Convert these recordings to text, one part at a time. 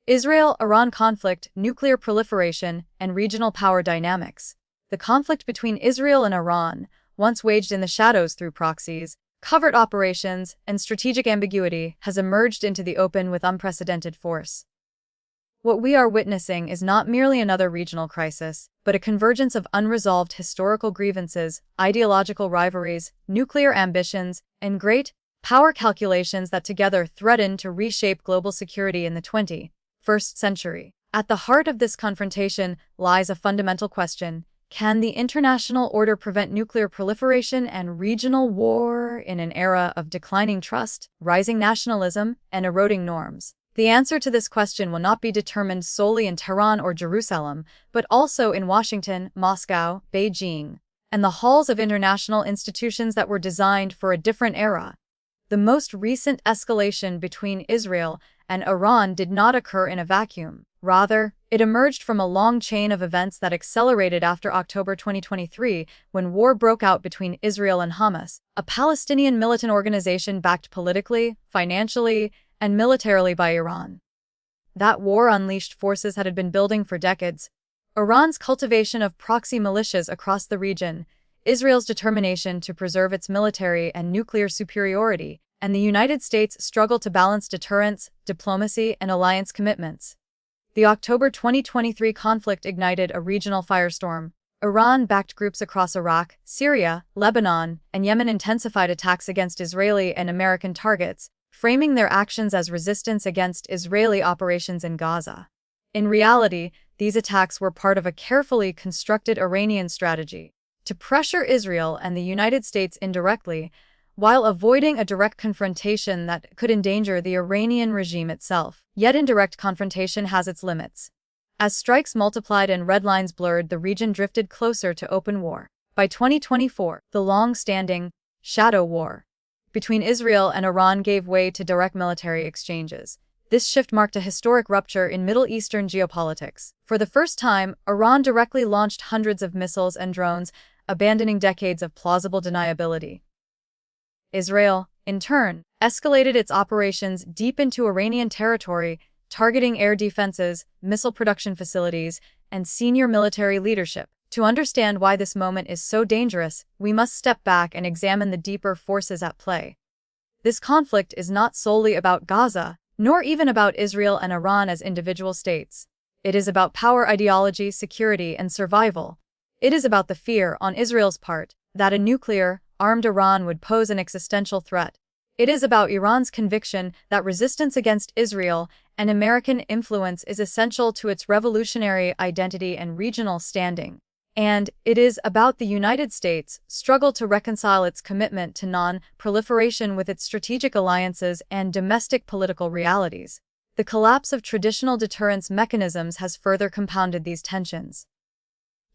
Israel-Iran conflict, nuclear proliferation, and regional power dynamics. The conflict between Israel and Iran, once waged in the shadows through proxies, covert operations, and strategic ambiguity, has emerged into the open with unprecedented force. What we are witnessing is not merely another regional crisis, but a convergence of unresolved historical grievances, ideological rivalries, nuclear ambitions, and great power calculations that together threaten to reshape global security in the 21st century. At the heart of this confrontation lies a fundamental question: can the international order prevent nuclear proliferation and regional war in an era of declining trust, rising nationalism, and eroding norms? The answer to this question will not be determined solely in Tehran or Jerusalem, but also in Washington, Moscow, Beijing, and the halls of international institutions that were designed for a different era. The most recent escalation between Israel and Iran did not occur in a vacuum. Rather, it emerged from a long chain of events that accelerated after October 2023, when war broke out between Israel and Hamas, a Palestinian militant organization backed politically, financially, and militarily by Iran. That war unleashed forces that had been building for decades: Iran's cultivation of proxy militias across the region, Israel's determination to preserve its military and nuclear superiority, and the United States' struggle to balance deterrence, diplomacy, and alliance commitments. The October 2023 conflict ignited a regional firestorm. Iran-backed groups across Iraq, Syria, Lebanon, and Yemen intensified attacks against Israeli and American targets, framing their actions as resistance against Israeli operations in Gaza. In reality, these attacks were part of a carefully constructed Iranian strategy to pressure Israel and the United States indirectly, while avoiding a direct confrontation that could endanger the Iranian regime itself. Yet indirect confrontation has its limits. As strikes multiplied and red lines blurred, the region drifted closer to open war. By 2024, the long-standing shadow war between Israel and Iran gave way to direct military exchanges. This shift marked a historic rupture in Middle Eastern geopolitics. For the first time, Iran directly launched hundreds of missiles and drones, abandoning decades of plausible deniability. Israel, in turn, escalated its operations deep into Iranian territory, targeting air defenses, missile production facilities, and senior military leadership. To understand why this moment is so dangerous, we must step back and examine the deeper forces at play. This conflict is not solely about Gaza, nor even about Israel and Iran as individual states. It is about power ideology, security, and survival. It is about the fear, on Israel's part, that a nuclear-armed Iran would pose an existential threat. It is about Iran's conviction that resistance against Israel and American influence is essential to its revolutionary identity and regional standing. And it is about the United States' struggle to reconcile its commitment to non-proliferation with its strategic alliances and domestic political realities. The collapse of traditional deterrence mechanisms has further compounded these tensions.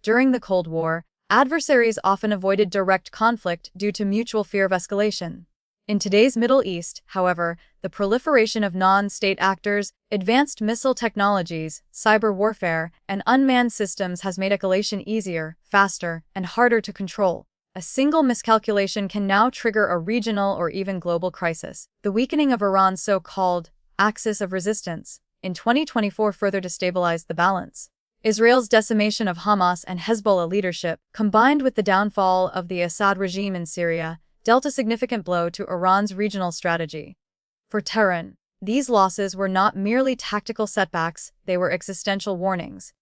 During the Cold War, adversaries often avoided direct conflict due to mutual fear of escalation. In today's Middle East, however, the proliferation of non-state actors, advanced missile technologies, cyber warfare, and unmanned systems has made escalation easier, faster, and harder to control. A single miscalculation can now trigger a regional or even global crisis. The weakening of Iran's so-called axis of resistance in 2024 further destabilized the balance. Israel's decimation of Hamas and Hezbollah leadership, combined with the downfall of the Assad regime in Syria, dealt a significant blow to Iran's regional strategy. For Tehran, these losses were not merely tactical setbacks, they were existential warnings.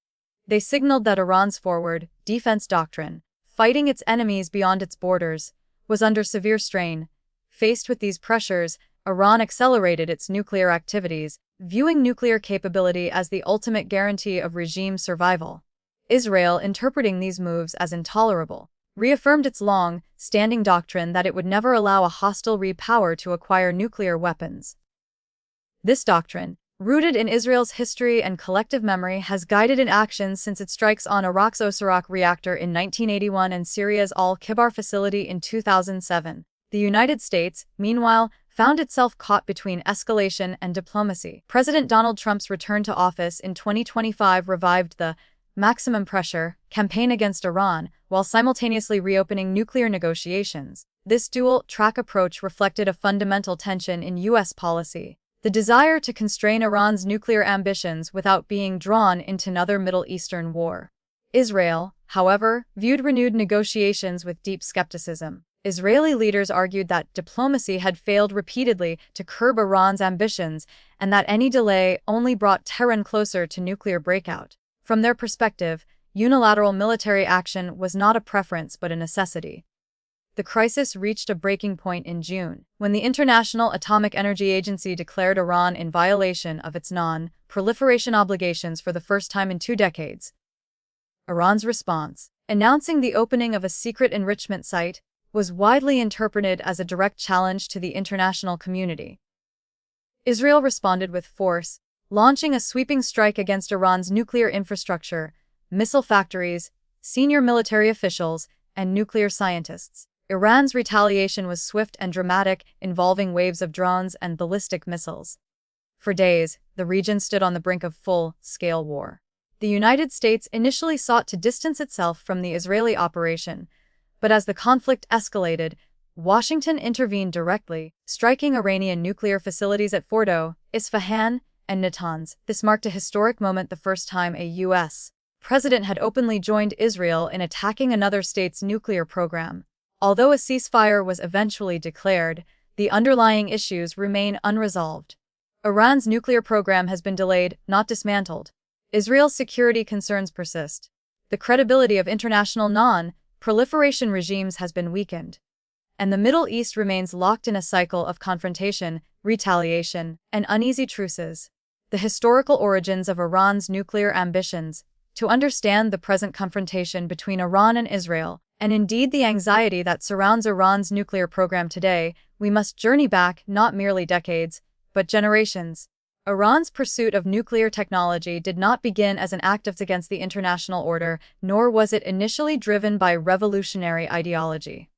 They signaled that Iran's forward defense doctrine, fighting its enemies beyond its borders, was under severe strain. Faced with these pressures, Iran accelerated its nuclear activities, viewing nuclear capability as the ultimate guarantee of regime survival. Israel, interpreting these moves as intolerable, reaffirmed its long-standing doctrine that it would never allow a hostile power to acquire nuclear weapons. This doctrine, rooted in Israel's history and collective memory, has guided its actions since its strikes on Iraq's Osirak reactor in 1981 and Syria's Al-Kibar facility in 2007. The United States, meanwhile, found itself caught between escalation and diplomacy. President Donald Trump's return to office in 2025 revived the maximum pressure campaign against Iran, while simultaneously reopening nuclear negotiations. This dual-track approach reflected a fundamental tension in U.S. policy. the desire to constrain Iran's nuclear ambitions without being drawn into another Middle Eastern war. Israel, however, viewed renewed negotiations with deep skepticism. Israeli leaders argued that diplomacy had failed repeatedly to curb Iran's ambitions and that any delay only brought Tehran closer to nuclear breakout. From their perspective, unilateral military action was not a preference but a necessity. The crisis reached a breaking point in June, when the International Atomic Energy Agency declared Iran in violation of its non-proliferation obligations for the first time in 2 decades. Iran's response, announcing the opening of a secret enrichment site, was widely interpreted as a direct challenge to the international community. Israel responded with force, launching a sweeping strike against Iran's nuclear infrastructure, missile factories, senior military officials, and nuclear scientists. Iran's retaliation was swift and dramatic, involving waves of drones and ballistic missiles. For days, the region stood on the brink of full-scale war. The United States initially sought to distance itself from the Israeli operation, but as the conflict escalated, Washington intervened directly, striking Iranian nuclear facilities at Fordow, Isfahan, and Natanz. This marked a historic moment, the first time a U.S. president had openly joined Israel in attacking another state's nuclear program. Although a ceasefire was eventually declared, the underlying issues remain unresolved. Iran's nuclear program has been delayed, not dismantled. Israel's security concerns persist. The credibility of international non-proliferation regimes has been weakened. And the Middle East remains locked in a cycle of confrontation, retaliation, and uneasy truces. The historical origins of Iran's nuclear ambitions. To understand the present confrontation between Iran and Israel, and indeed the anxiety that surrounds Iran's nuclear program today, we must journey back not merely decades, but generations. Iran's pursuit of nuclear technology did not begin as an act against the international order, nor was it initially driven by revolutionary ideology.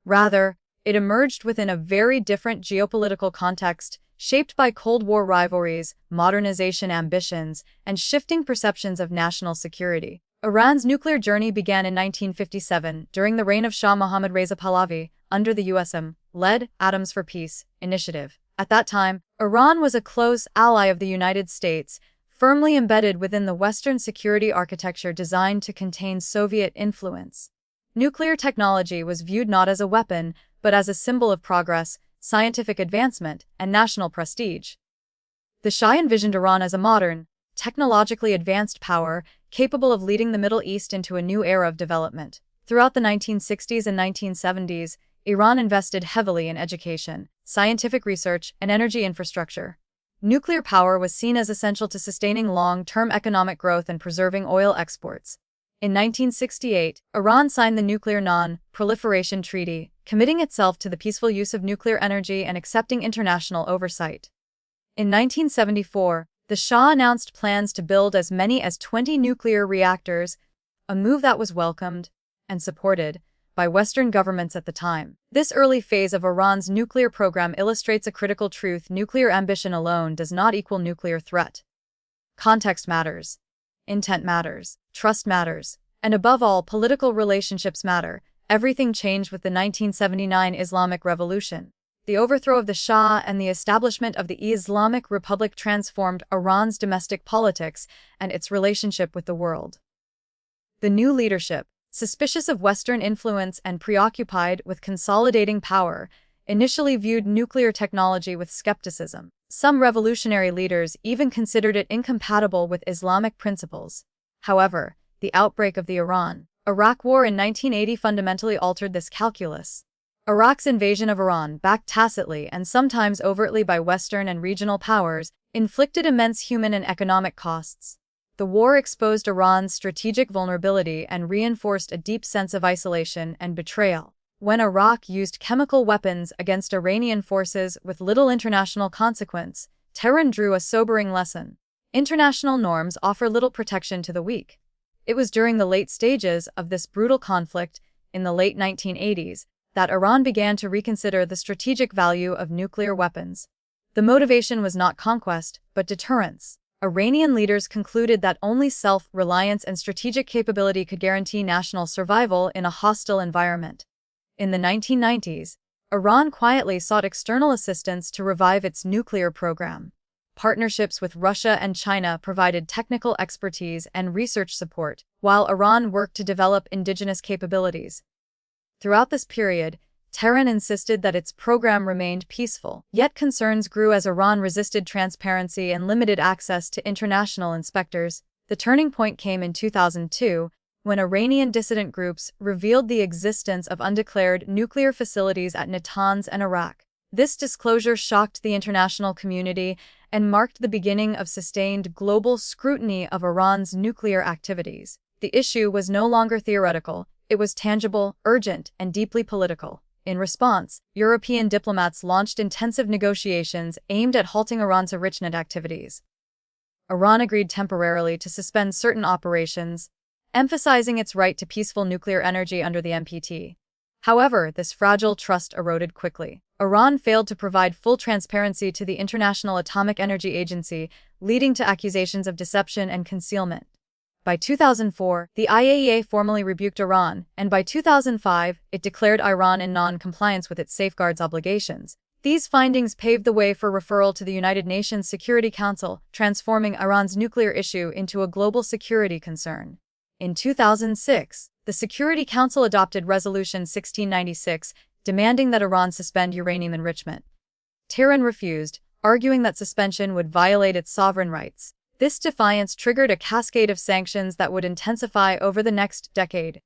Rather, it emerged within a very different geopolitical context, shaped by Cold War rivalries, modernization ambitions, and shifting perceptions of national security. Iran's nuclear journey began in 1957, during the reign of Shah Mohammad Reza Pahlavi, under the USM-led Atoms for Peace initiative. At that time, Iran was a close ally of the United States, firmly embedded within the Western security architecture designed to contain Soviet influence. Nuclear technology was viewed not as a weapon, but as a symbol of progress, scientific advancement, and national prestige. The Shah envisioned Iran as a modern, technologically advanced power, capable of leading the Middle East into a new era of development. Throughout the 1960s and 1970s, Iran invested heavily in education, scientific research, and energy infrastructure. Nuclear power was seen as essential to sustaining long-term economic growth and preserving oil exports. In 1968, Iran signed the Nuclear Non-Proliferation Treaty, committing itself to the peaceful use of nuclear energy and accepting international oversight. In 1974, the Shah announced plans to build as many as 20 nuclear reactors, a move that was welcomed and supported by Western governments at the time. This early phase of Iran's nuclear program illustrates a critical truth: nuclear ambition alone does not equal nuclear threat. Context matters. Intent matters. Trust matters. And above all, political relationships matter. Everything changed with the 1979 Islamic Revolution. The overthrow of the Shah and the establishment of the Islamic Republic transformed Iran's domestic politics and its relationship with the world. The new leadership, suspicious of Western influence and preoccupied with consolidating power, initially viewed nuclear technology with skepticism. Some revolutionary leaders even considered it incompatible with Islamic principles. However, the outbreak of the Iran-Iraq War in 1980 fundamentally altered this calculus. Iraq's invasion of Iran, backed tacitly and sometimes overtly by Western and regional powers, inflicted immense human and economic costs. The war exposed Iran's strategic vulnerability and reinforced a deep sense of isolation and betrayal. When Iraq used chemical weapons against Iranian forces with little international consequence, Tehran drew a sobering lesson. International norms offer little protection to the weak. It was during the late stages of this brutal conflict, in the late 1980s, that Iran began to reconsider the strategic value of nuclear weapons. The motivation was not conquest, but deterrence. Iranian leaders concluded that only self-reliance and strategic capability could guarantee national survival in a hostile environment. In the 1990s, Iran quietly sought external assistance to revive its nuclear program. Partnerships with Russia and China provided technical expertise and research support, while Iran worked to develop indigenous capabilities. Throughout this period, Tehran insisted that its program remained peaceful, yet concerns grew as Iran resisted transparency and limited access to international inspectors. The turning point came in 2002, when Iranian dissident groups revealed the existence of undeclared nuclear facilities at Natanz and Iraq. This disclosure shocked the international community and marked the beginning of sustained global scrutiny of Iran's nuclear activities. The issue was no longer theoretical, it was tangible, urgent, and deeply political. In response, European diplomats launched intensive negotiations aimed at halting Iran's enrichment activities. Iran agreed temporarily to suspend certain operations, emphasizing its right to peaceful nuclear energy under the NPT. However, this fragile trust eroded quickly. Iran failed to provide full transparency to the International Atomic Energy Agency, leading to accusations of deception and concealment. By 2004, the IAEA formally rebuked Iran, and by 2005, it declared Iran in non-compliance with its safeguards obligations. These findings paved the way for referral to the United Nations Security Council, transforming Iran's nuclear issue into a global security concern. In 2006, the Security Council adopted Resolution 1696, demanding that Iran suspend uranium enrichment. Tehran refused, arguing that suspension would violate its sovereign rights. This defiance triggered a cascade of sanctions that would intensify over the next decade.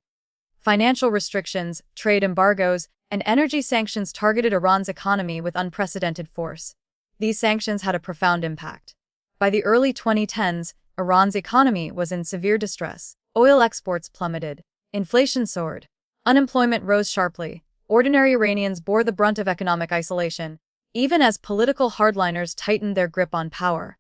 Financial restrictions, trade embargoes, and energy sanctions targeted Iran's economy with unprecedented force. These sanctions had a profound impact. By the early 2010s, Iran's economy was in severe distress. Oil exports plummeted. Inflation soared. Unemployment rose sharply. Ordinary Iranians bore the brunt of economic isolation, even as political hardliners tightened their grip on power.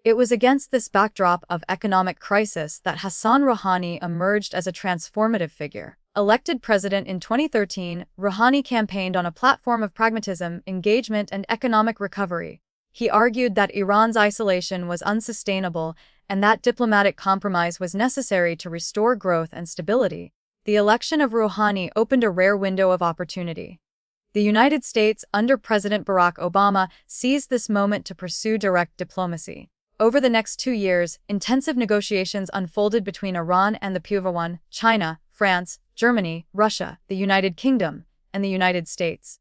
It was against this backdrop of economic crisis that Hassan Rouhani emerged as a transformative figure. Elected president in 2013, Rouhani campaigned on a platform of pragmatism, engagement, and economic recovery. He argued that Iran's isolation was unsustainable and that diplomatic compromise was necessary to restore growth and stability. The election of Rouhani opened a rare window of opportunity. The United States, under President Barack Obama, seized this moment to pursue direct diplomacy. Over the next 2 years, intensive negotiations unfolded between Iran and the PUVA, China, France, Germany, Russia, the United Kingdom, and the United States.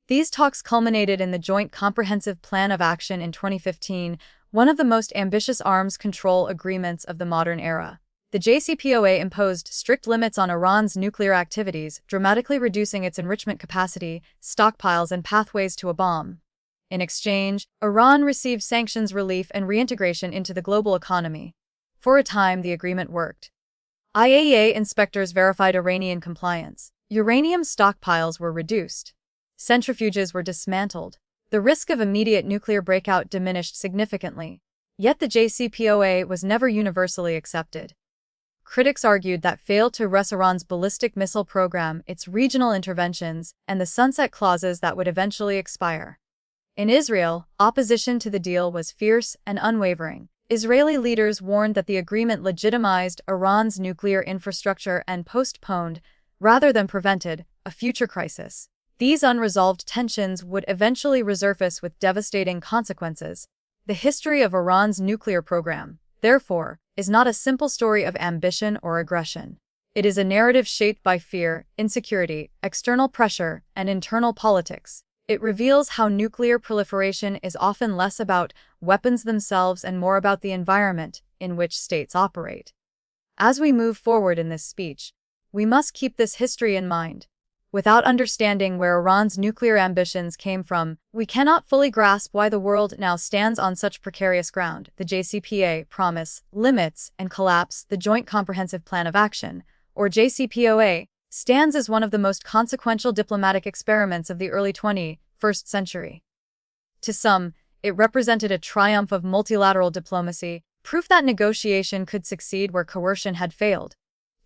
These talks culminated in the Joint Comprehensive Plan of Action in 2015, one of the most ambitious arms control agreements of the modern era. The JCPOA imposed strict limits on Iran's nuclear activities, dramatically reducing its enrichment capacity, stockpiles, and pathways to a bomb. In exchange, Iran received sanctions relief and reintegration into the global economy. For a time, the agreement worked. IAEA inspectors verified Iranian compliance. Uranium stockpiles were reduced. Centrifuges were dismantled. The risk of immediate nuclear breakout diminished significantly. Yet the JCPOA was never universally accepted. Critics argued that failed to address Iran's ballistic missile program, its regional interventions, and the sunset clauses that would eventually expire. In Israel, opposition to the deal was fierce and unwavering. Israeli leaders warned that the agreement legitimized Iran's nuclear infrastructure and postponed, rather than prevented, a future crisis. These unresolved tensions would eventually resurface with devastating consequences. The history of Iran's nuclear program, therefore, is not a simple story of ambition or aggression. It is a narrative shaped by fear, insecurity, external pressure, and internal politics. It reveals how nuclear proliferation is often less about weapons themselves and more about the environment in which states operate. As we move forward in this speech, we must keep this history in mind. Without understanding where Iran's nuclear ambitions came from, we cannot fully grasp why the world now stands on such precarious ground. The JCPOA promise, limits, and collapse, the Joint Comprehensive Plan of Action, or JCPOA, stands as one of the most consequential diplomatic experiments of the early 21st century. To some, it represented a triumph of multilateral diplomacy, proof that negotiation could succeed where coercion had failed.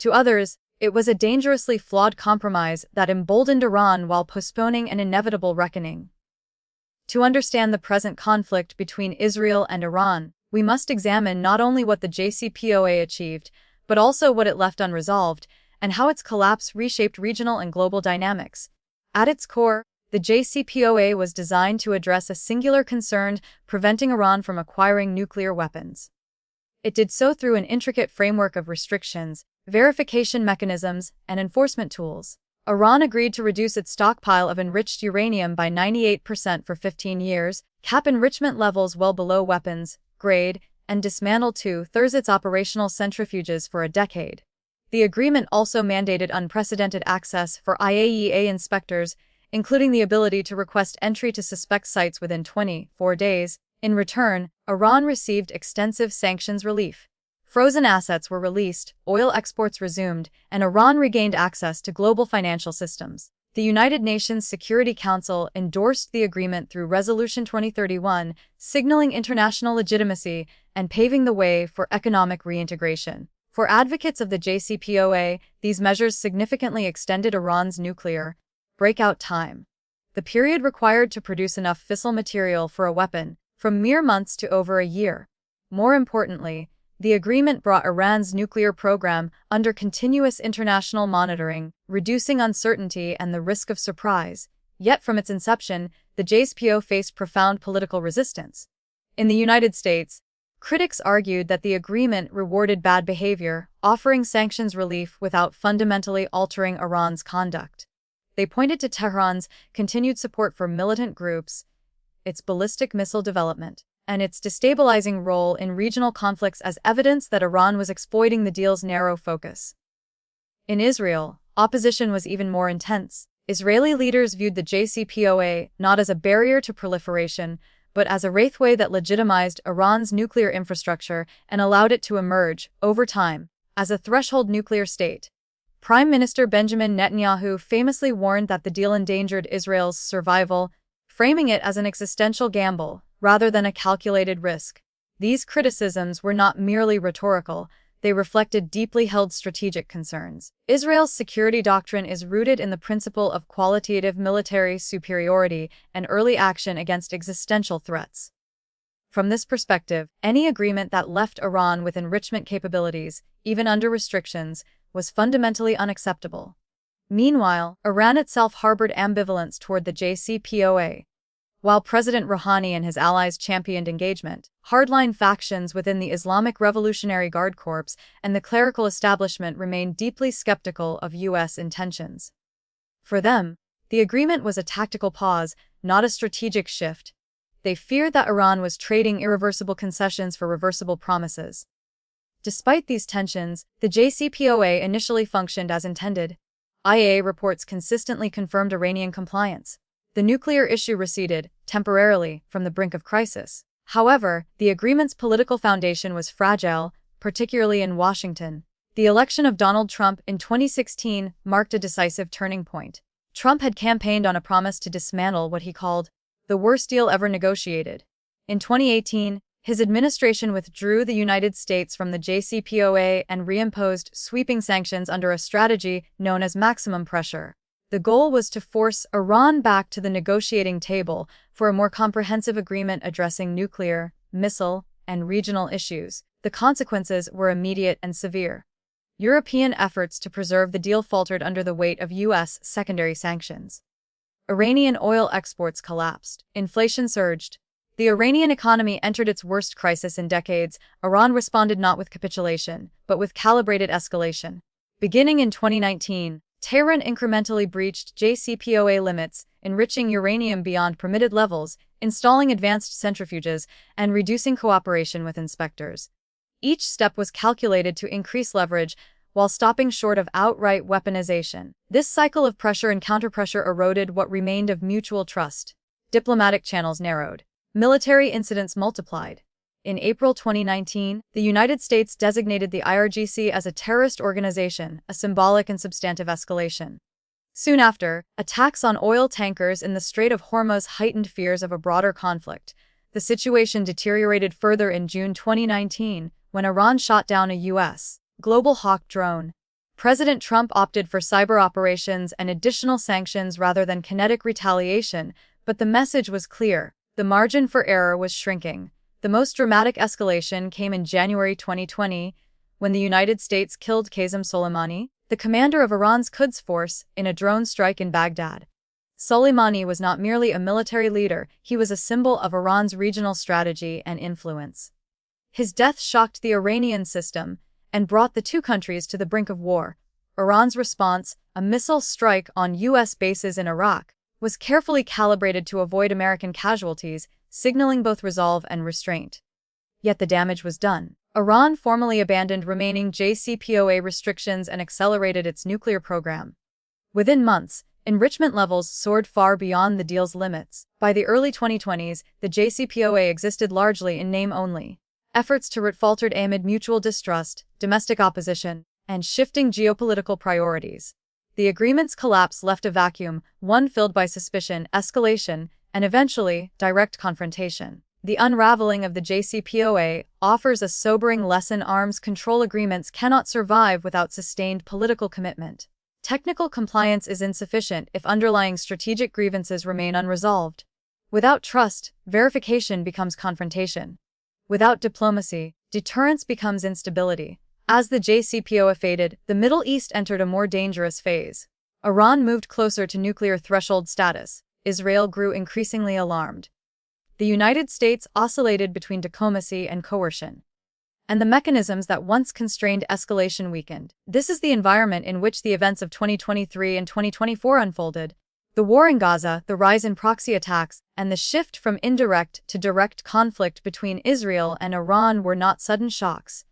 To others, it was a dangerously flawed compromise that emboldened Iran while postponing an inevitable reckoning. To understand the present conflict between Israel and Iran, we must examine not only what the JCPOA achieved, but also what it left unresolved, and how its collapse reshaped regional and global dynamics. At its core, The JCPOA was designed to address a singular concern, preventing Iran from acquiring nuclear weapons. It did so through an intricate framework of restrictions, verification mechanisms, and enforcement tools. Iran agreed to reduce its stockpile of enriched uranium by 98% for 15 years, cap enrichment levels well below weapons grade, and dismantle two-thirds its operational centrifuges for a decade. The agreement also mandated unprecedented access for IAEA inspectors, including the ability to request entry to suspect sites within 24 days. In return, Iran received extensive sanctions relief. Frozen assets were released, oil exports resumed, and Iran regained access to global financial systems. The United Nations Security Council endorsed the agreement through Resolution 2031, signaling international legitimacy and paving the way for economic reintegration. For advocates of the JCPOA, these measures significantly extended Iran's nuclear breakout time. The period required to produce enough fissile material for a weapon, from mere months to over a year. More importantly, the agreement brought Iran's nuclear program under continuous international monitoring, reducing uncertainty and the risk of surprise. Yet from its inception, the JCPOA faced profound political resistance. In the United States, critics argued that the agreement rewarded bad behavior, offering sanctions relief without fundamentally altering Iran's conduct. They pointed to Tehran's continued support for militant groups, its ballistic missile development, and its destabilizing role in regional conflicts as evidence that Iran was exploiting the deal's narrow focus. In Israel, opposition was even more intense. Israeli leaders viewed the JCPOA not as a barrier to proliferation, but as a pathway that legitimized Iran's nuclear infrastructure and allowed it to emerge, over time, as a threshold nuclear state. Prime Minister Benjamin Netanyahu famously warned that the deal endangered Israel's survival, framing it as an existential gamble, rather than a calculated risk. These criticisms were not merely rhetorical, they reflected deeply held strategic concerns. Israel's security doctrine is rooted in the principle of qualitative military superiority and early action against existential threats. From this perspective, any agreement that left Iran with enrichment capabilities, even under restrictions, was fundamentally unacceptable. Meanwhile, Iran itself harbored ambivalence toward the JCPOA. While President Rouhani and his allies championed engagement, hardline factions within the Islamic Revolutionary Guard Corps and the clerical establishment remained deeply skeptical of U.S. intentions. For them, the agreement was a tactical pause, not a strategic shift. They feared that Iran was trading irreversible concessions for reversible promises. Despite these tensions, the JCPOA initially functioned as intended. IAEA reports consistently confirmed Iranian compliance. The nuclear issue receded, temporarily, from the brink of crisis. However, the agreement's political foundation was fragile, particularly in Washington. The election of Donald Trump in 2016 marked a decisive turning point. Trump had campaigned on a promise to dismantle what he called the worst deal ever negotiated. In 2018, his administration withdrew the United States from the JCPOA and reimposed sweeping sanctions under a strategy known as maximum pressure. The goal was to force Iran back to the negotiating table for a more comprehensive agreement addressing nuclear, missile, and regional issues. The consequences were immediate and severe. European efforts to preserve the deal faltered under the weight of U.S. secondary sanctions. Iranian oil exports collapsed. Inflation surged. The Iranian economy entered its worst crisis in decades. Iran responded not with capitulation, but with calibrated escalation. Beginning in 2019, Tehran incrementally breached JCPOA limits, enriching uranium beyond permitted levels, installing advanced centrifuges, and reducing cooperation with inspectors. Each step was calculated to increase leverage, while stopping short of outright weaponization. This cycle of pressure and counterpressure eroded what remained of mutual trust. Diplomatic channels narrowed. Military incidents multiplied. In April 2019, the United States designated the IRGC as a terrorist organization, a symbolic and substantive escalation. Soon after, attacks on oil tankers in the Strait of Hormuz heightened fears of a broader conflict. The situation deteriorated further in June 2019, when Iran shot down a U.S. Global Hawk drone. President Trump opted for cyber operations and additional sanctions rather than kinetic retaliation, but the message was clear. The margin for error was shrinking. The most dramatic escalation came in January 2020, when the United States killed Qasem Soleimani, the commander of Iran's Quds Force, in a drone strike in Baghdad. Soleimani was not merely a military leader, he was a symbol of Iran's regional strategy and influence. His death shocked the Iranian system and brought the two countries to the brink of war. Iran's response, a missile strike on U.S. bases in Iraq, was carefully calibrated to avoid American casualties, signaling both resolve and restraint. Yet the damage was done. Iran formally abandoned remaining JCPOA restrictions and accelerated its nuclear program. Within months, enrichment levels soared far beyond the deal's limits. By the early 2020s, the JCPOA existed largely in name only. Efforts to root faltered amid mutual distrust, domestic opposition, and shifting geopolitical priorities. The agreement's collapse left a vacuum, one filled by suspicion, escalation, and eventually, direct confrontation. The unraveling of the JCPOA offers a sobering lesson: arms control agreements cannot survive without sustained political commitment. Technical compliance is insufficient if underlying strategic grievances remain unresolved. Without trust, verification becomes confrontation. Without diplomacy, deterrence becomes instability. As the JCPOA faded, the Middle East entered a more dangerous phase. Iran moved closer to nuclear threshold status. Israel grew increasingly alarmed. The United States oscillated between diplomacy and coercion. And the mechanisms that once constrained escalation weakened. This is the environment in which the events of 2023 and 2024 unfolded. The war in Gaza, the rise in proxy attacks, and the shift from indirect to direct conflict between Israel and Iran were not sudden shocks,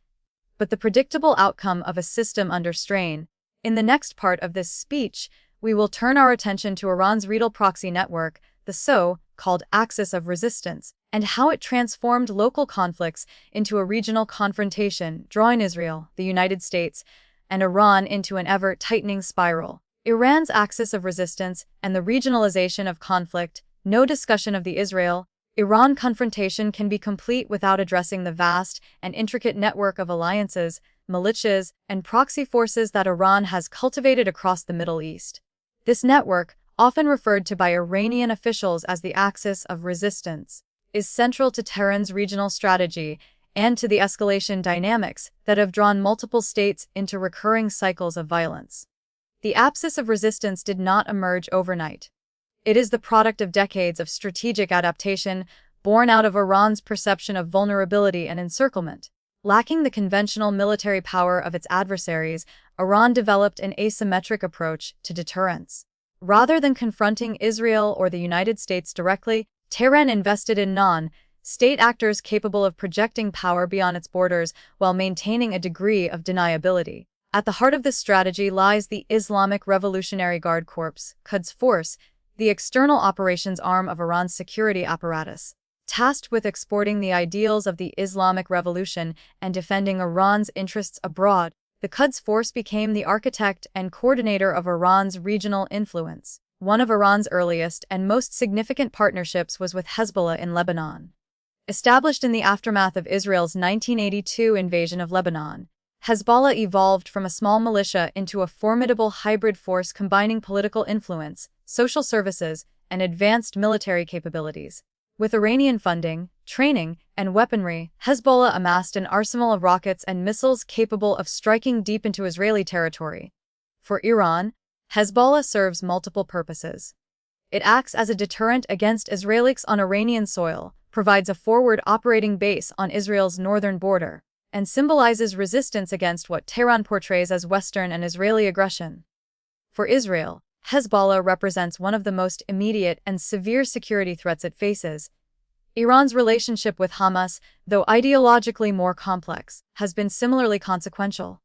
but the predictable outcome of a system under strain. In the next part of this speech, we will turn our attention to Iran's Riedel proxy network, the so-called axis of resistance, and how it transformed local conflicts into a regional confrontation, drawing Israel, the United States, and Iran into an ever-tightening spiral. Iran's axis of resistance and the regionalization of conflict. No discussion of the Israel-Iran confrontation can be complete without addressing the vast and intricate network of alliances, militias, and proxy forces that Iran has cultivated across the Middle East. This network, often referred to by Iranian officials as the axis of resistance, is central to Tehran's regional strategy and to the escalation dynamics that have drawn multiple states into recurring cycles of violence. The axis of resistance did not emerge overnight. It is the product of decades of strategic adaptation, born out of Iran's perception of vulnerability and encirclement. Lacking the conventional military power of its adversaries, Iran developed an asymmetric approach to deterrence. Rather than confronting Israel or the United States directly, Tehran invested in non-state actors capable of projecting power beyond its borders while maintaining a degree of deniability. At the heart of this strategy lies the Islamic Revolutionary Guard Corps, Quds Force, the external operations arm of Iran's security apparatus. Tasked with exporting the ideals of the Islamic Revolution and defending Iran's interests abroad, the Quds Force became the architect and coordinator of Iran's regional influence. One of Iran's earliest and most significant partnerships was with Hezbollah in Lebanon. Established in the aftermath of Israel's 1982 invasion of Lebanon, Hezbollah evolved from a small militia into a formidable hybrid force combining political influence, social services, and advanced military capabilities. With Iranian funding, training, and weaponry, Hezbollah amassed an arsenal of rockets and missiles capable of striking deep into Israeli territory. For Iran, Hezbollah serves multiple purposes. It acts as a deterrent against Israelis on Iranian soil, provides a forward operating base on Israel's northern border, and symbolizes resistance against what Tehran portrays as Western and Israeli aggression. For Israel, Hezbollah represents one of the most immediate and severe security threats it faces. Iran's relationship with Hamas, though ideologically more complex, has been similarly consequential.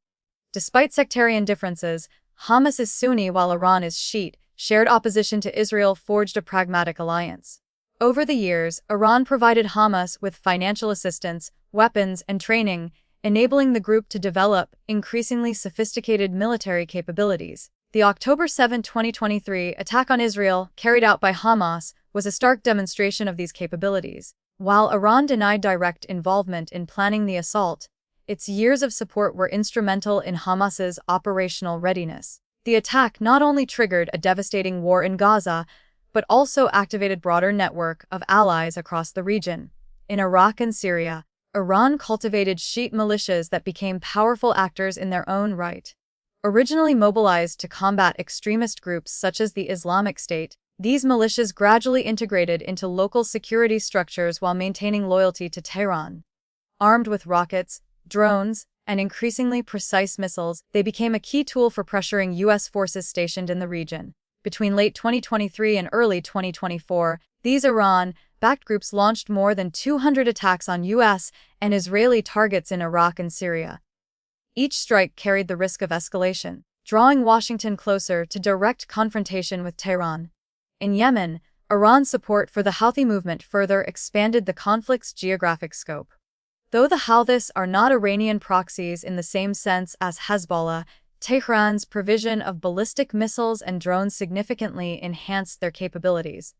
Despite sectarian differences, Hamas is Sunni while Iran is Shiite. Shared opposition to Israel forged a pragmatic alliance. Over the years, Iran provided Hamas with financial assistance, weapons, and training, enabling the group to develop increasingly sophisticated military capabilities. The October 7, 2023 attack on Israel, carried out by Hamas, was a stark demonstration of these capabilities. While Iran denied direct involvement in planning the assault, its years of support were instrumental in Hamas's operational readiness. The attack not only triggered a devastating war in Gaza, but also activated a broader network of allies across the region. In Iraq and Syria, Iran cultivated Shiite militias that became powerful actors in their own right. Originally mobilized to combat extremist groups such as the Islamic State, These militias gradually integrated into local security structures while maintaining loyalty to Tehran. Armed with rockets, drones, and increasingly precise missiles, they became a key tool for pressuring U.S. forces stationed in the region. Between late 2023 and early 2024, these Iran-backed groups launched more than 200 attacks on U.S. and Israeli targets in Iraq and Syria. Each strike carried the risk of escalation, drawing Washington closer to direct confrontation with Tehran. In Yemen, Iran's support for the Houthi movement further expanded the conflict's geographic scope. Though the Houthis are not Iranian proxies in the same sense as Hezbollah, Tehran's provision of ballistic missiles and drones significantly enhanced their capabilities.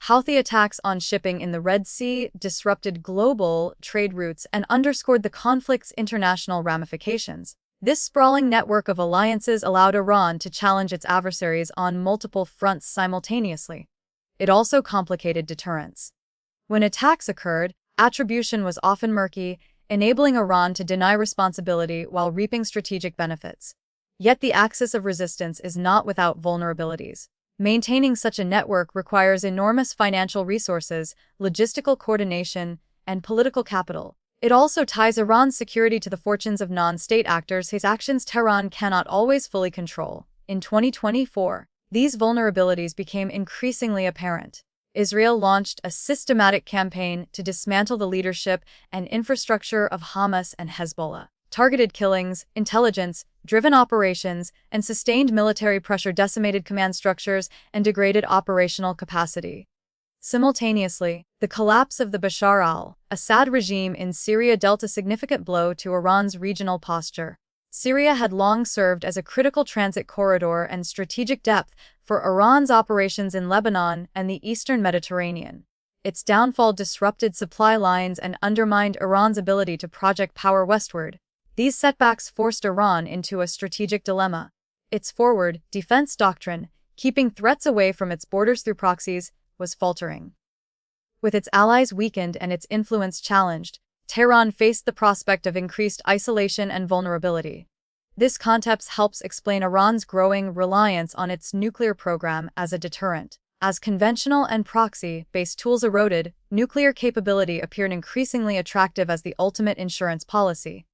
Houthi attacks on shipping in the Red Sea disrupted global trade routes and underscored the conflict's international ramifications. This sprawling network of alliances allowed Iran to challenge its adversaries on multiple fronts simultaneously. It also complicated deterrence. When attacks occurred, attribution was often murky, enabling Iran to deny responsibility while reaping strategic benefits. Yet the axis of resistance is not without vulnerabilities. Maintaining such a network requires enormous financial resources, logistical coordination, and political capital. It also ties Iran's security to the fortunes of non-state actors whose actions Tehran cannot always fully control. In 2024, these vulnerabilities became increasingly apparent. Israel launched a systematic campaign to dismantle the leadership and infrastructure of Hamas and Hezbollah. Targeted killings, intelligence-driven operations, and sustained military pressure decimated command structures and degraded operational capacity. Simultaneously, the collapse of the Bashar al-Assad regime in Syria dealt a significant blow to Iran's regional posture. Syria had long served as a critical transit corridor and strategic depth for Iran's operations in Lebanon and the eastern Mediterranean. Its downfall disrupted supply lines and undermined Iran's ability to project power westward. These setbacks forced Iran into a strategic dilemma. Its forward defense doctrine, keeping threats away from its borders through proxies, was faltering. With its allies weakened and its influence challenged, Tehran faced the prospect of increased isolation and vulnerability. This context helps explain Iran's growing reliance on its nuclear program as a deterrent. As conventional and proxy-based tools eroded, nuclear capability appeared increasingly attractive as the ultimate insurance policy.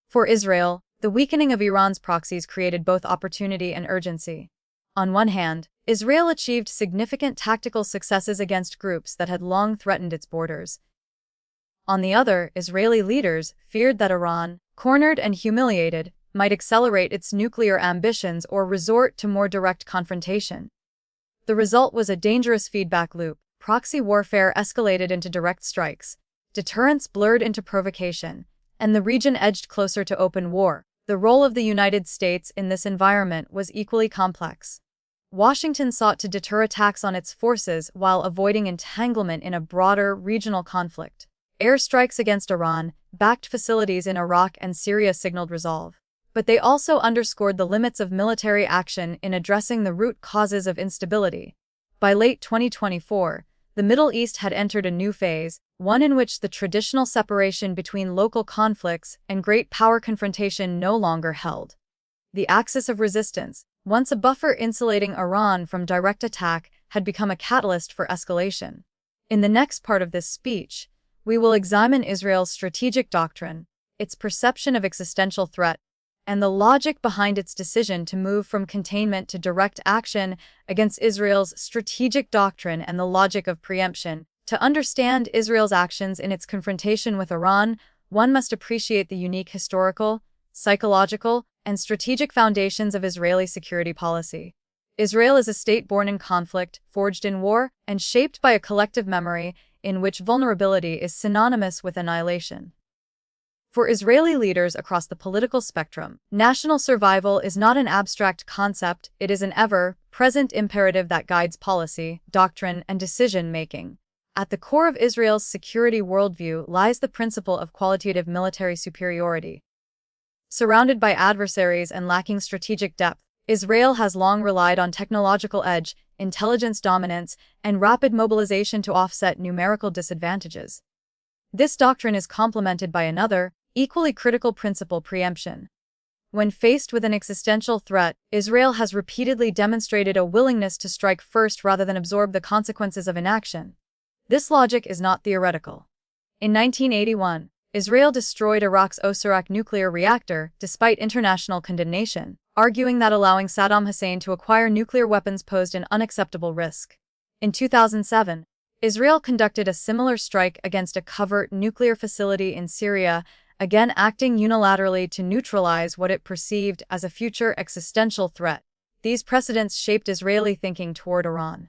For Israel, the weakening of Iran's proxies created both opportunity and urgency. On one hand, Israel achieved significant tactical successes against groups that had long threatened its borders. On the other, Israeli leaders feared that Iran, cornered and humiliated, might accelerate its nuclear ambitions or resort to more direct confrontation. The result was a dangerous feedback loop. Proxy warfare escalated into direct strikes, deterrence blurred into provocation, and the region edged closer to open war. The role of the United States in this environment was equally complex. Washington sought to deter attacks on its forces while avoiding entanglement in a broader regional conflict. Airstrikes against Iran-backed facilities in Iraq and Syria signaled resolve. But they also underscored the limits of military action in addressing the root causes of instability. By late 2024, the Middle East had entered a new phase, one in which the traditional separation between local conflicts and great power confrontation no longer held. The axis of resistance, once a buffer insulating Iran from direct attack, had become a catalyst for escalation. In the next part of this speech, we will examine Israel's strategic doctrine, its perception of existential threat, and the logic behind its decision to move from containment to direct action against Israel's strategic doctrine and the logic of preemption. To understand Israel's actions in its confrontation with Iran, one must appreciate the unique historical, psychological, and strategic foundations of Israeli security policy. Israel is a state born in conflict, forged in war, and shaped by a collective memory in which vulnerability is synonymous with annihilation. For Israeli leaders across the political spectrum, national survival is not an abstract concept, it is an ever-present imperative that guides policy, doctrine, and decision-making. At the core of Israel's security worldview lies the principle of qualitative military superiority. Surrounded by adversaries and lacking strategic depth, Israel has long relied on technological edge, intelligence dominance, and rapid mobilization to offset numerical disadvantages. This doctrine is complemented by another, equally critical principle: preemption. When faced with an existential threat, Israel has repeatedly demonstrated a willingness to strike first rather than absorb the consequences of inaction. This logic is not theoretical. In 1981, Israel destroyed Iraq's Osirak nuclear reactor despite international condemnation, arguing that allowing Saddam Hussein to acquire nuclear weapons posed an unacceptable risk. In 2007, Israel conducted a similar strike against a covert nuclear facility in Syria, again acting unilaterally to neutralize what it perceived as a future existential threat. These precedents shaped Israeli thinking toward Iran.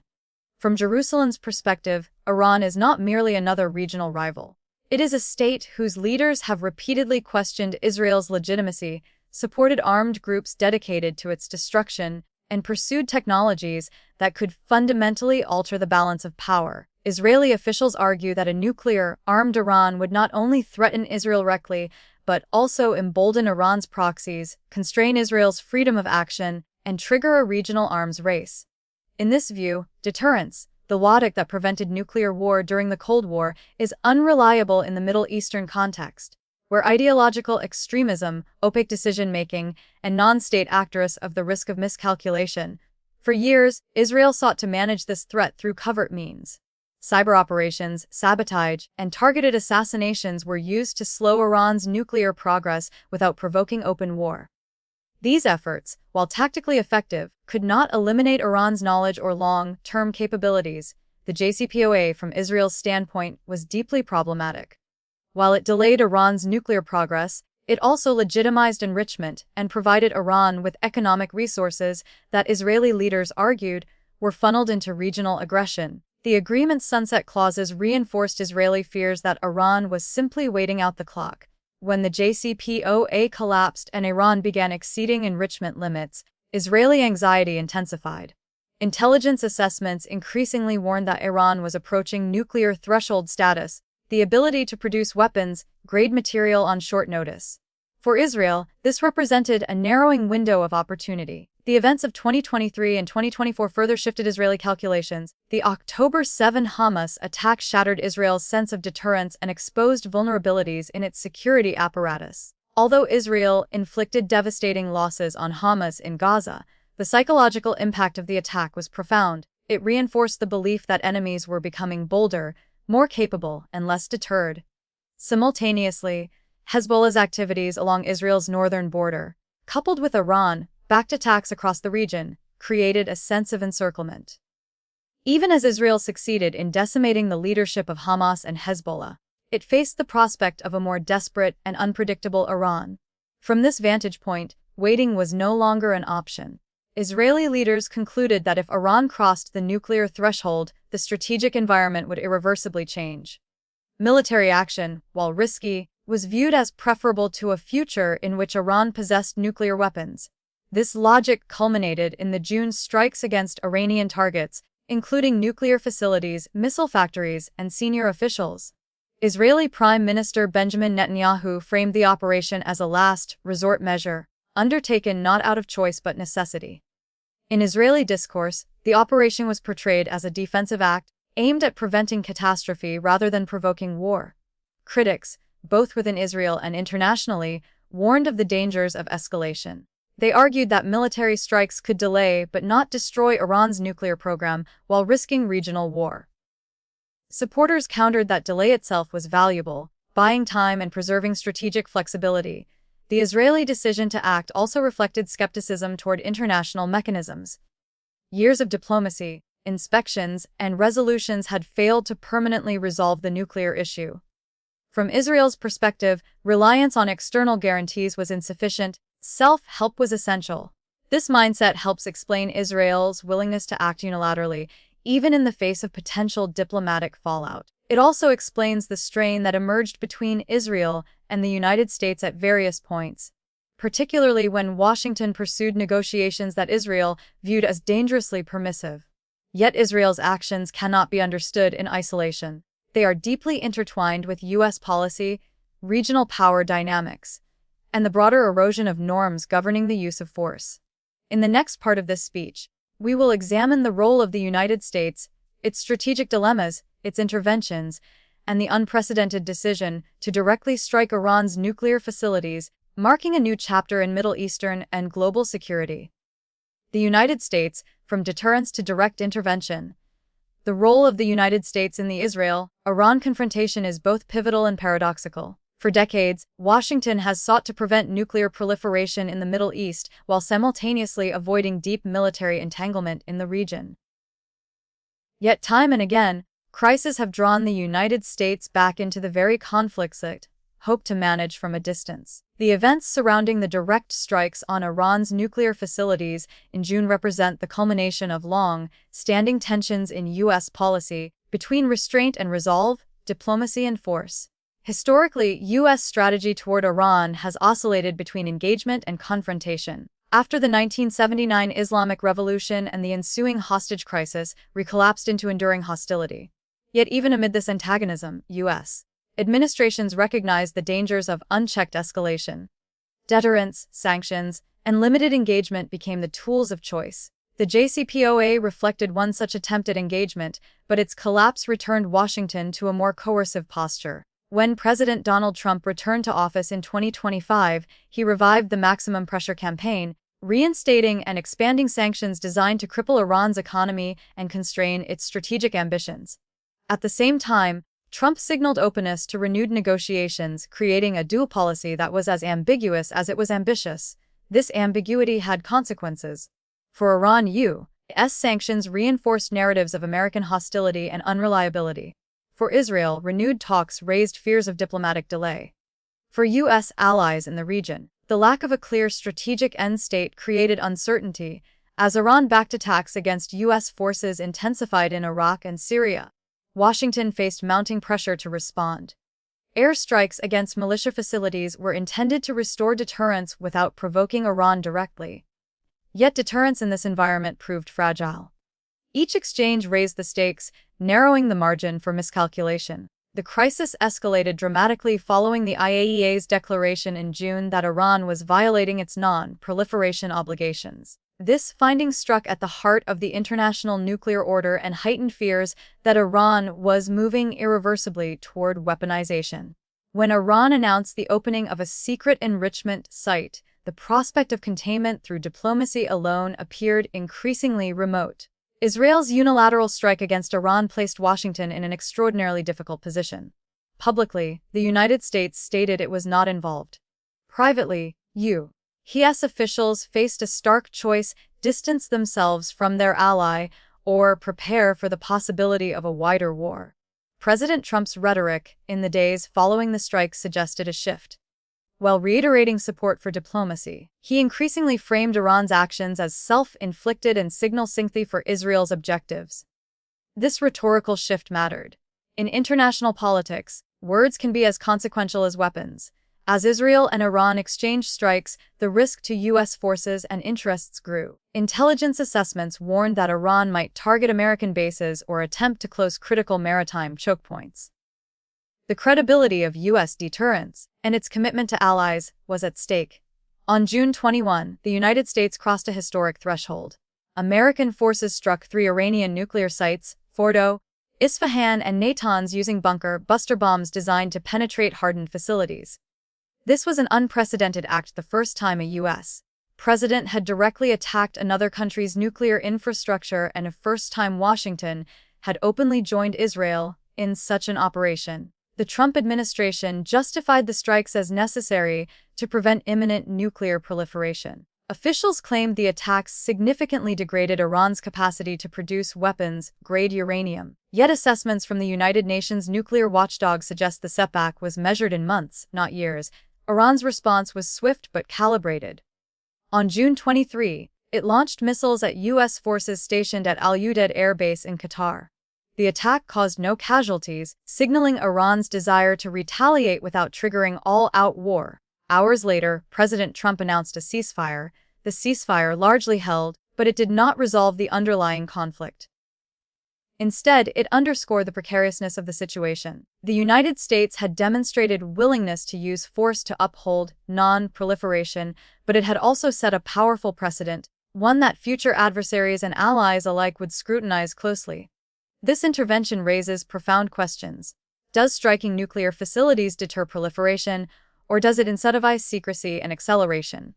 From Jerusalem's perspective, Iran is not merely another regional rival. It is a state whose leaders have repeatedly questioned Israel's legitimacy, supported armed groups dedicated to its destruction, and pursued technologies that could fundamentally alter the balance of power. Israeli officials argue that a nuclear-armed Iran would not only threaten Israel directly, but also embolden Iran's proxies, constrain Israel's freedom of action, and trigger a regional arms race. In this view, deterrence, the logic that prevented nuclear war during the Cold War, is unreliable in the Middle Eastern context, where ideological extremism, opaque decision-making, and non-state actors of the risk of miscalculation. For years, Israel sought to manage this threat through covert means. Cyber operations, sabotage, and targeted assassinations were used to slow Iran's nuclear progress without provoking open war. These efforts, while tactically effective, could not eliminate Iran's knowledge or long-term capabilities. The JCPOA, from Israel's standpoint, was deeply problematic. While it delayed Iran's nuclear progress, it also legitimized enrichment and provided Iran with economic resources that Israeli leaders argued were funneled into regional aggression. The agreement's sunset clauses reinforced Israeli fears that Iran was simply waiting out the clock. When the JCPOA collapsed and Iran began exceeding enrichment limits, Israeli anxiety intensified. Intelligence assessments increasingly warned that Iran was approaching nuclear threshold status, the ability to produce weapons-grade material on short notice. For Israel, this represented a narrowing window of opportunity. The events of 2023 and 2024 further shifted Israeli calculations. The October 7 Hamas attack shattered Israel's sense of deterrence and exposed vulnerabilities in its security apparatus. Although Israel inflicted devastating losses on Hamas in Gaza, the psychological impact of the attack was profound. It reinforced the belief that enemies were becoming bolder, more capable, and less deterred. Simultaneously, Hezbollah's activities along Israel's northern border, coupled with Iran-backed attacks across the region, created a sense of encirclement. Even as Israel succeeded in decimating the leadership of Hamas and Hezbollah, it faced the prospect of a more desperate and unpredictable Iran. From this vantage point, waiting was no longer an option. Israeli leaders concluded that if Iran crossed the nuclear threshold, the strategic environment would irreversibly change. Military action, while risky, was viewed as preferable to a future in which Iran possessed nuclear weapons. This logic culminated in the June strikes against Iranian targets, including nuclear facilities, missile factories, and senior officials. Israeli Prime Minister Benjamin Netanyahu framed the operation as a last resort measure, undertaken not out of choice but necessity. In Israeli discourse, the operation was portrayed as a defensive act, aimed at preventing catastrophe rather than provoking war. Critics, both within Israel and internationally, warned of the dangers of escalation. They argued that military strikes could delay but not destroy Iran's nuclear program while risking regional war. Supporters countered that delay itself was valuable, buying time and preserving strategic flexibility. The Israeli decision to act also reflected skepticism toward international mechanisms. Years of diplomacy, inspections, and resolutions had failed to permanently resolve the nuclear issue. From Israel's perspective, reliance on external guarantees was insufficient. Self-help was essential. This mindset helps explain Israel's willingness to act unilaterally, even in the face of potential diplomatic fallout. It also explains the strain that emerged between Israel and the United States at various points, particularly when Washington pursued negotiations that Israel viewed as dangerously permissive. Yet Israel's actions cannot be understood in isolation. They are deeply intertwined with U.S. policy, regional power dynamics, and the broader erosion of norms governing the use of force. In the next part of this speech, we will examine the role of the United States, its strategic dilemmas, its interventions, and the unprecedented decision to directly strike Iran's nuclear facilities, marking a new chapter in Middle Eastern and global security. The United States, from deterrence to direct intervention. The role of the United States in the Israel-Iran confrontation is both pivotal and paradoxical. For decades, Washington has sought to prevent nuclear proliferation in the Middle East while simultaneously avoiding deep military entanglement in the region. Yet time and again, crises have drawn the United States back into the very conflicts it hoped to manage from a distance. The events surrounding the direct strikes on Iran's nuclear facilities in June represent the culmination of long-standing tensions in U.S. policy between restraint and resolve, diplomacy and force. Historically, U.S. strategy toward Iran has oscillated between engagement and confrontation. After the 1979 Islamic Revolution and the ensuing hostage crisis recollapsed into enduring hostility. Yet even amid this antagonism, U.S. administrations recognized the dangers of unchecked escalation. Deterrence, sanctions, and limited engagement became the tools of choice. The JCPOA reflected one such attempt at engagement, but its collapse returned Washington to a more coercive posture. When President Donald Trump returned to office in 2025, he revived the maximum pressure campaign, reinstating and expanding sanctions designed to cripple Iran's economy and constrain its strategic ambitions. At the same time, Trump signaled openness to renewed negotiations, creating a dual policy that was as ambiguous as it was ambitious. This ambiguity had consequences. For Iran, U.S. sanctions reinforced narratives of American hostility and unreliability. For Israel, renewed talks raised fears of diplomatic delay. For U.S. allies in the region, the lack of a clear strategic end state created uncertainty, as Iran-backed attacks against U.S. forces intensified in Iraq and Syria. Washington faced mounting pressure to respond. Airstrikes against militia facilities were intended to restore deterrence without provoking Iran directly. Yet deterrence in this environment proved fragile. Each exchange raised the stakes, narrowing the margin for miscalculation. The crisis escalated dramatically following the IAEA's declaration in June that Iran was violating its non-proliferation obligations. This finding struck at the heart of the international nuclear order and heightened fears that Iran was moving irreversibly toward weaponization. When Iran announced the opening of a secret enrichment site, the prospect of containment through diplomacy alone appeared increasingly remote. Israel's unilateral strike against Iran placed Washington in an extraordinarily difficult position. Publicly, the United States stated it was not involved. Privately, U.S. officials faced a stark choice: distance themselves from their ally or prepare for the possibility of a wider war. President Trump's rhetoric in the days following the strike suggested a shift. While reiterating support for diplomacy, he increasingly framed Iran's actions as self-inflicted and signal sympathy for Israel's objectives. This rhetorical shift mattered. In international politics, words can be as consequential as weapons. As Israel and Iran exchanged strikes, the risk to U.S. forces and interests grew. Intelligence assessments warned that Iran might target American bases or attempt to close critical maritime choke points. The credibility of U.S. deterrence and its commitment to allies was at stake. On June 21, the United States crossed a historic threshold. American forces struck 3 Iranian nuclear sites, Fordow, Isfahan, and Natanz, using bunker-buster bombs designed to penetrate hardened facilities. This was an unprecedented act, the first time a U.S. president had directly attacked another country's nuclear infrastructure, and a first time Washington had openly joined Israel in such an operation. The Trump administration justified the strikes as necessary to prevent imminent nuclear proliferation. Officials claimed the attacks significantly degraded Iran's capacity to produce weapons-grade uranium. Yet assessments from the United Nations nuclear watchdog suggest the setback was measured in months, not years. Iran's response was swift but calibrated. On June 23, it launched missiles at U.S. forces stationed at Al Udeid Air Base in Qatar. The attack caused no casualties, signaling Iran's desire to retaliate without triggering all-out war. Hours later, President Trump announced a ceasefire. The ceasefire largely held, but it did not resolve the underlying conflict. Instead, it underscored the precariousness of the situation. The United States had demonstrated willingness to use force to uphold non-proliferation, but it had also set a powerful precedent, one that future adversaries and allies alike would scrutinize closely. This intervention raises profound questions. Does striking nuclear facilities deter proliferation, or does it incentivize secrecy and acceleration?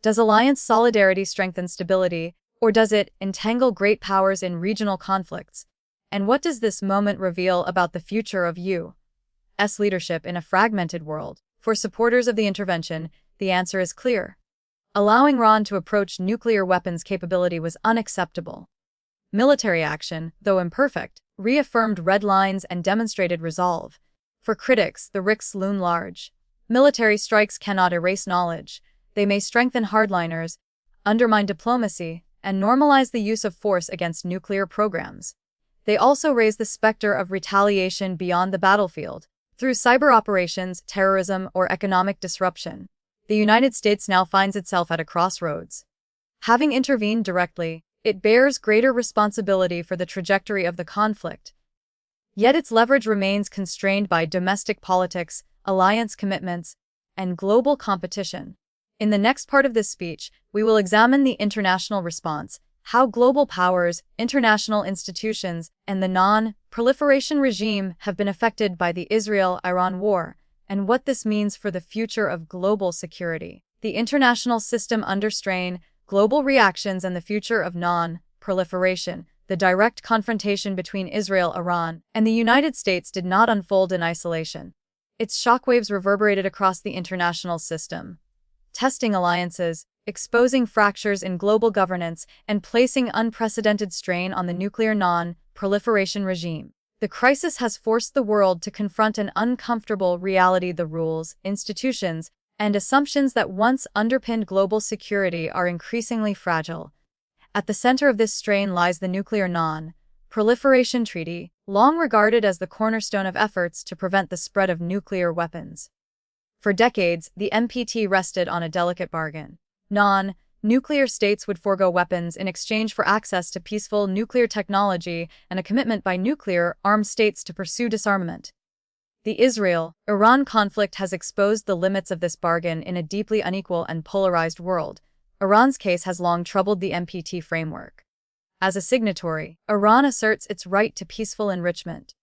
Does alliance solidarity strengthen stability, or does it entangle great powers in regional conflicts? And what does this moment reveal about the future of U.S. leadership in a fragmented world? For supporters of the intervention, the answer is clear. Allowing Iran to approach nuclear weapons capability was unacceptable. Military action, though imperfect, reaffirmed red lines and demonstrated resolve. For critics, the risks loom large. Military strikes cannot erase knowledge. They may strengthen hardliners, undermine diplomacy, and normalize the use of force against nuclear programs. They also raise the specter of retaliation beyond the battlefield, through cyber operations, terrorism, or economic disruption. The United States now finds itself at a crossroads. Having intervened directly, it bears greater responsibility for the trajectory of the conflict. Yet its leverage remains constrained by domestic politics, alliance commitments, and global competition. In the next part of this speech, we will examine the international response, how global powers, international institutions, and the non-proliferation regime have been affected by the Israel-Iran war, and what this means for the future of global security. The international system under strain, global reactions, and the future of non-proliferation. The direct confrontation between Israel, Iran, and the United States did not unfold in isolation. Its shockwaves reverberated across the international system, testing alliances, exposing fractures in global governance, and placing unprecedented strain on the nuclear non-proliferation regime. The crisis has forced the world to confront an uncomfortable reality: the rules, institutions, and assumptions that once underpinned global security are increasingly fragile. At the center of this strain lies the Nuclear Non-Proliferation Treaty, long regarded as the cornerstone of efforts to prevent the spread of nuclear weapons. For decades, the NPT rested on a delicate bargain. Non-nuclear states would forego weapons in exchange for access to peaceful nuclear technology and a commitment by nuclear-armed states to pursue disarmament. The Israel-Iran conflict has exposed the limits of this bargain in a deeply unequal and polarized world. Iran's case has long troubled the NPT framework. As a signatory, Iran asserts its right to peaceful enrichment.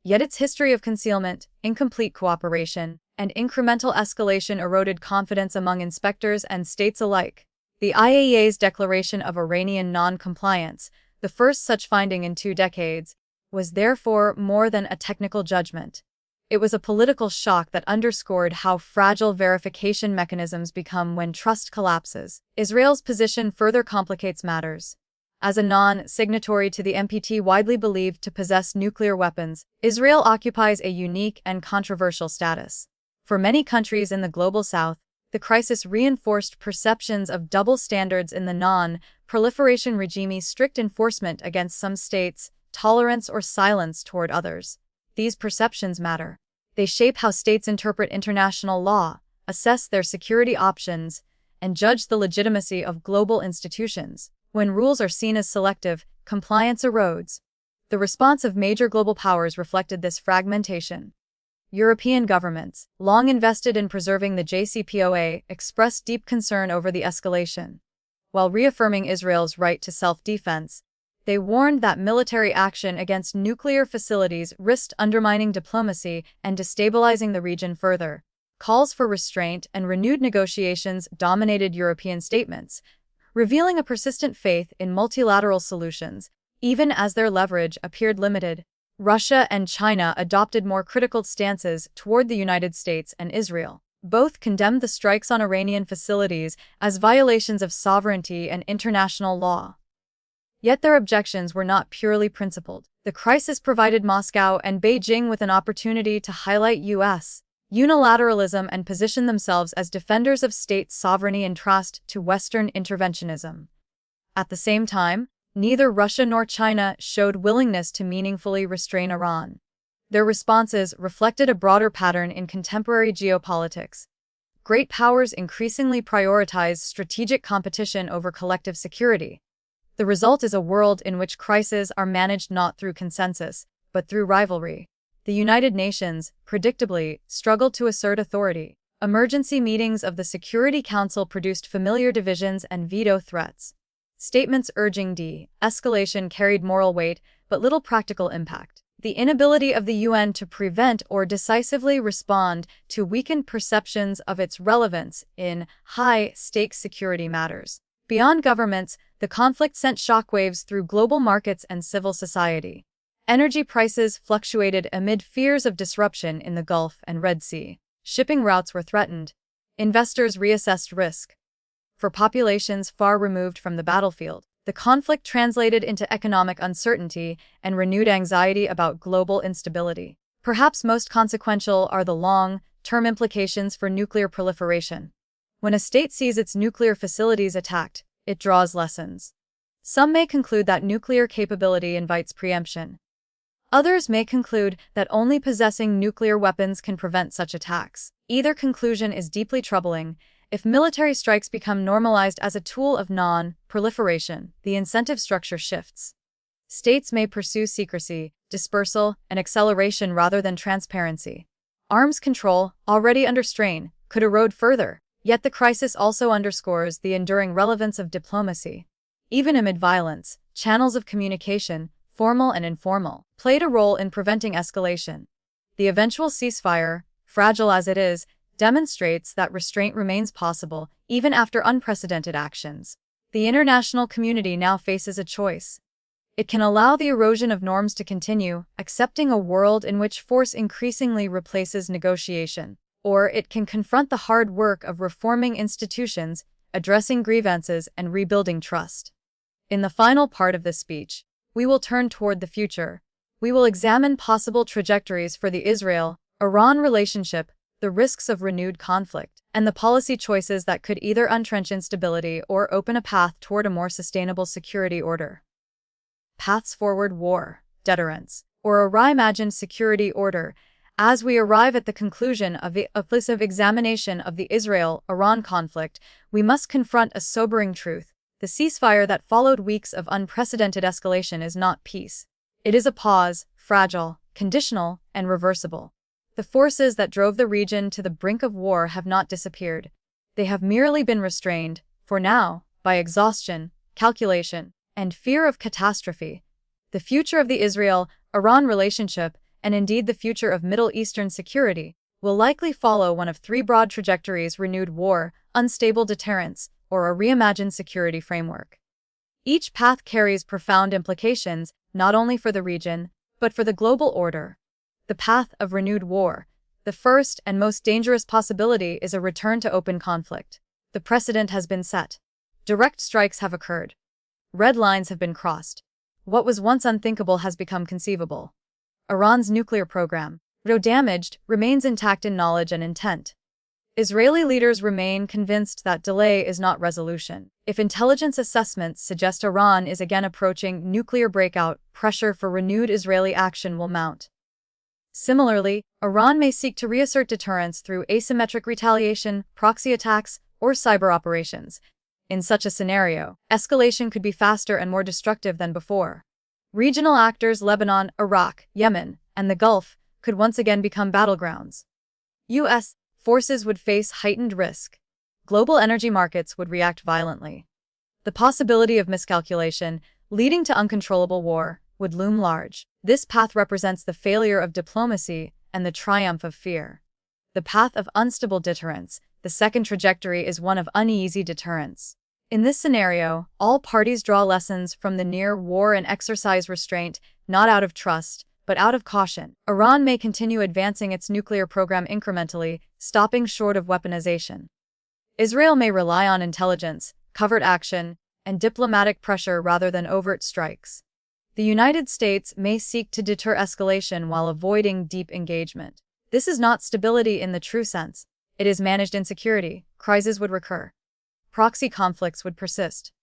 Yet its history of concealment, incomplete cooperation, and incremental escalation eroded confidence among inspectors and states alike. The IAEA's declaration of Iranian non-compliance, the first such finding in 2 decades, was therefore more than a technical judgment. It was a political shock that underscored how fragile verification mechanisms become when trust collapses. Israel's position further complicates matters. As a non-signatory to the NPT widely believed to possess nuclear weapons, Israel occupies a unique and controversial status. For many countries in the global south, the crisis reinforced perceptions of double standards in the non-proliferation regime's strict enforcement against some states, tolerance or silence toward others. These perceptions matter. They shape how states interpret international law, assess their security options, and judge the legitimacy of global institutions. When rules are seen as selective, compliance erodes. The response of major global powers reflected this fragmentation. European governments, long invested in preserving the JCPOA, expressed deep concern over the escalation. While reaffirming Israel's right to self-defense, they warned that military action against nuclear facilities risked undermining diplomacy and destabilizing the region further. Calls for restraint and renewed negotiations dominated European statements, revealing a persistent faith in multilateral solutions, even as their leverage appeared limited. Russia and China adopted more critical stances toward the United States and Israel. Both condemned the strikes on Iranian facilities as violations of sovereignty and international law. Yet their objections were not purely principled. The crisis provided Moscow and Beijing with an opportunity to highlight U.S. unilateralism and position themselves as defenders of state sovereignty in contrast to Western interventionism. At the same time, neither Russia nor China showed willingness to meaningfully restrain Iran. Their responses reflected a broader pattern in contemporary geopolitics. Great powers increasingly prioritize strategic competition over collective security. The result is a world in which crises are managed not through consensus, but through rivalry. The United Nations, predictably, struggled to assert authority. Emergency meetings of the Security Council produced familiar divisions and veto threats. Statements urging de-escalation carried moral weight, but little practical impact. the inability of the UN to prevent or decisively respond to weakened perceptions of its relevance in high-stakes security matters. Beyond governments, the conflict sent shockwaves through global markets and civil society. Energy prices fluctuated amid fears of disruption in the Gulf and Red Sea. Shipping routes were threatened. Investors reassessed risk. For populations far removed from the battlefield, the conflict translated into economic uncertainty and renewed anxiety about global instability. Perhaps most consequential are the long-term implications for nuclear proliferation. When a state sees its nuclear facilities attacked, it draws lessons. Some may conclude that nuclear capability invites preemption. Others may conclude that only possessing nuclear weapons can prevent such attacks. Either conclusion is deeply troubling. If military strikes become normalized as a tool of non-proliferation, the incentive structure shifts. States may pursue secrecy, dispersal, and acceleration rather than transparency. Arms control, already under strain, could erode further, yet the crisis also underscores the enduring relevance of diplomacy. Even amid violence, channels of communication, formal and informal, played a role in preventing escalation. The eventual ceasefire, fragile as it is, demonstrates that restraint remains possible even after unprecedented actions. The international community now faces a choice. It can allow the erosion of norms to continue, accepting a world in which force increasingly replaces negotiation, or it can confront the hard work of reforming institutions, addressing grievances, and rebuilding trust. In the final part of this speech, we will turn toward the future. We will examine possible trajectories for the Israel-Iran relationship, the risks of renewed conflict, and the policy choices that could either entrench instability or open a path toward a more sustainable security order. Paths forward: war, deterrence, or a reimagined security order. As we arrive at the conclusion of the offensive examination of the Israel-Iran conflict, we must confront a sobering truth. The ceasefire that followed weeks of unprecedented escalation is not peace. It is a pause, fragile, conditional, and reversible. The forces that drove the region to the brink of war have not disappeared. They have merely been restrained, for now, by exhaustion, calculation, and fear of catastrophe. The future of the Israel-Iran relationship, and indeed the future of Middle Eastern security, will likely follow one of three broad trajectories: renewed war, unstable deterrence, or a reimagined security framework. Each path carries profound implications, not only for the region, but for the global order. The path of renewed war. The first and most dangerous possibility is a return to open conflict. The precedent has been set. Direct strikes have occurred. Red lines have been crossed. What was once unthinkable has become conceivable. Iran's nuclear program, though damaged, remains intact in knowledge and intent. Israeli leaders remain convinced that delay is not resolution. If intelligence assessments suggest Iran is again approaching nuclear breakout, pressure for renewed Israeli action will mount. Similarly, Iran may seek to reassert deterrence through asymmetric retaliation, proxy attacks, or cyber operations. In such a scenario, escalation could be faster and more destructive than before. Regional actors Lebanon, Iraq, Yemen, and the Gulf could once again become battlegrounds. U.S. forces would face heightened risk. Global energy markets would react violently. The possibility of miscalculation, leading to uncontrollable war, would loom large. This path represents the failure of diplomacy and the triumph of fear. The path of unstable deterrence. The second trajectory is one of uneasy deterrence. In this scenario, all parties draw lessons from the near war and exercise restraint, not out of trust, but out of caution. Iran may continue advancing its nuclear program incrementally, stopping short of weaponization. Israel may rely on intelligence, covert action, and diplomatic pressure rather than overt strikes. The United States may seek to deter escalation while avoiding deep engagement. This is not stability in the true sense. It is managed insecurity. Crises would recur. Proxy conflicts would persist.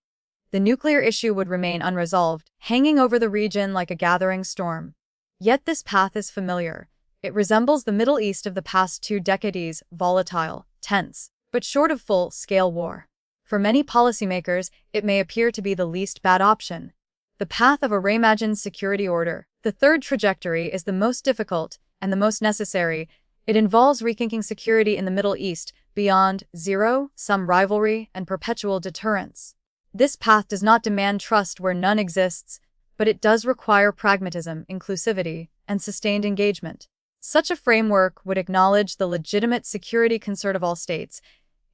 The nuclear issue would remain unresolved, hanging over the region like a gathering storm. Yet this path is familiar. It resembles the Middle East of the past 2 decades, volatile, tense, but short of full-scale war. For many policymakers, it may appear to be the least bad option. The path of a reimagined security order. The third trajectory is the most difficult and the most necessary. It involves rethinking security in the Middle East, beyond zero-sum rivalry and perpetual deterrence. This path does not demand trust where none exists, but it does require pragmatism, inclusivity, and sustained engagement. Such a framework would acknowledge the legitimate security concern of all states,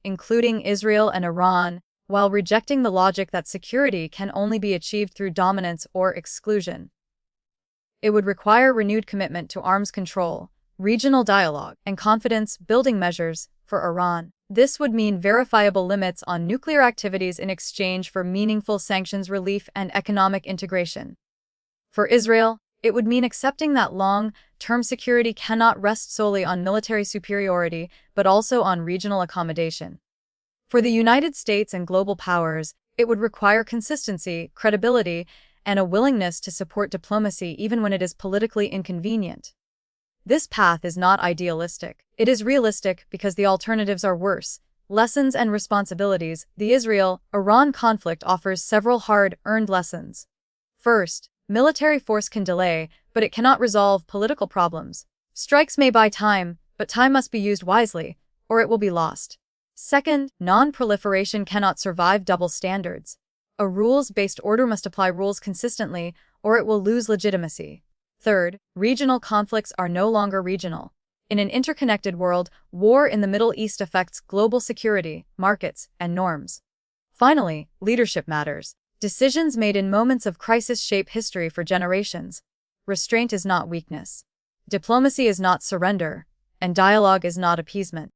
including Israel and Iran, while rejecting the logic that security can only be achieved through dominance or exclusion. It would require renewed commitment to arms control, regional dialogue, and confidence-building measures for Iran. This would mean verifiable limits on nuclear activities in exchange for meaningful sanctions relief and economic integration. For Israel, it would mean accepting that long-term security cannot rest solely on military superiority, but also on regional accommodation. For the United States and global powers, it would require consistency, credibility, and a willingness to support diplomacy even when it is politically inconvenient. This path is not idealistic. It is realistic because the alternatives are worse. Lessons and responsibilities. The Israel-Iran conflict offers several hard-earned lessons. First, military force can delay, but it cannot resolve political problems. Strikes may buy time, but time must be used wisely, or it will be lost. Second, non-proliferation cannot survive double standards. A rules-based order must apply rules consistently, or it will lose legitimacy. Third, regional conflicts are no longer regional. In an interconnected world, war in the Middle East affects global security, markets, and norms. Finally, leadership matters. Decisions made in moments of crisis shape history for generations. Restraint is not weakness. Diplomacy is not surrender, and dialogue is not appeasement.